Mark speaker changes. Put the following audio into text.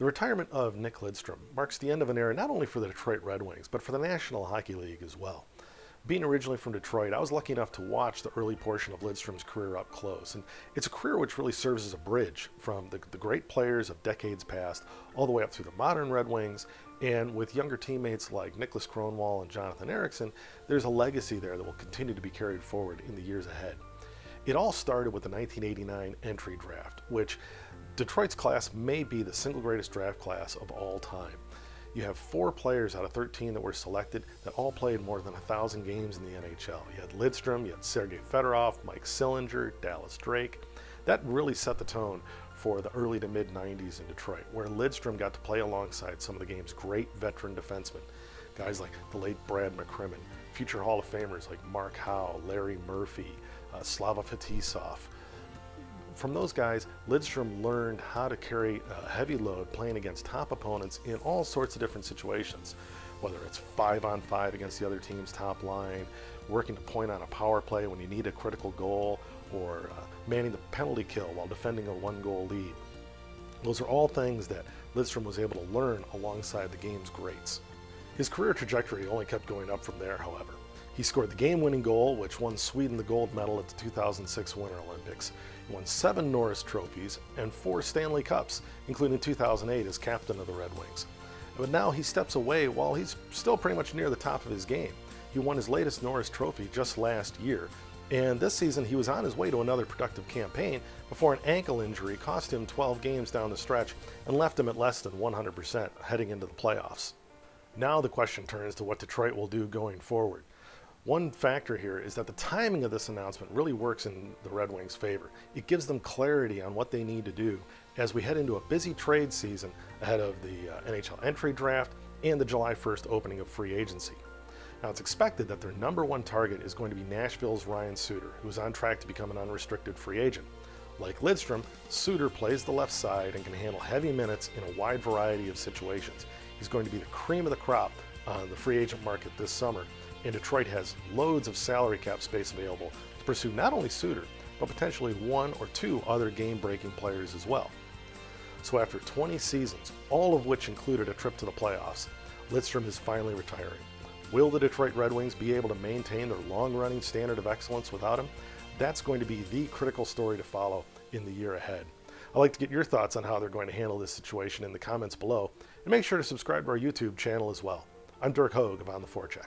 Speaker 1: retirement of Nick Lidstrom marks the end of an era not only for the Detroit Red Wings, but for the National Hockey League as well. Being originally from Detroit, I was lucky enough to watch the early portion of Lidstrom's career up close, and it's a career which really serves as a bridge from the great players of decades past all the way up through the modern Red Wings, and with younger teammates like Niklas Kronwall and Jonathan Ericsson, there's a legacy there that will continue to be carried forward in the years ahead. It all started with the 1989 entry draft, which Detroit's class may be the single greatest draft class of all time. You have 4 players out of 13 that were selected that all played more than 1,000 games in the NHL. You had Lidstrom, you had Sergei Fedorov, Mike Sillinger, Dallas Drake. That really set the tone for the early to mid 90s in Detroit, where Lidstrom got to play alongside some of the game's great veteran defensemen. Guys like the late Brad McCrimmon, future Hall of Famers like Mark Howe, Larry Murphy, Slava Fetisov. From those guys, Lidstrom learned how to carry a heavy load playing against top opponents in all sorts of different situations, whether it's 5-on-5 against the other team's top line, working to point on a power play when you need a critical goal, or manning the penalty kill while defending a 1-goal lead. Those are all things that Lidstrom was able to learn alongside the game's greats. His career trajectory only kept going up from there, however. He scored the game-winning goal, which won Sweden the gold medal at the 2006 Winter Olympics. He won 7 Norris trophies and 4 Stanley Cups, including 2008 as captain of the Red Wings. But now he steps away while he's still pretty much near the top of his game. He won his latest Norris trophy just last year, and this season he was on his way to another productive campaign before an ankle injury cost him 12 games down the stretch and left him at less than 100% heading into the playoffs. Now the question turns to what Detroit will do going forward. One factor here is that the timing of this announcement really works in the Red Wings' favor. It gives them clarity on what they need to do as we head into a busy trade season ahead of the NHL entry draft and the July 1st opening of free agency. Now, it's expected that their #1 target is going to be Nashville's Ryan Suter, who's on track to become an unrestricted free agent. Like Lidstrom, Suter plays the left side and can handle heavy minutes in a wide variety of situations. He's going to be the cream of the crop on the free agent market this summer, and Detroit has loads of salary cap space available to pursue not only Suter, but potentially 1 or 2 other game-breaking players as well. So after 20 seasons, all of which included a trip to the playoffs, Lidstrom is finally retiring. Will the Detroit Red Wings be able to maintain their long-running standard of excellence without him? That's going to be the critical story to follow in the year ahead. I'd like to get your thoughts on how they're going to handle this situation in the comments below, and make sure to subscribe to our YouTube channel as well. I'm Dirk Hoag of On the Forecheck.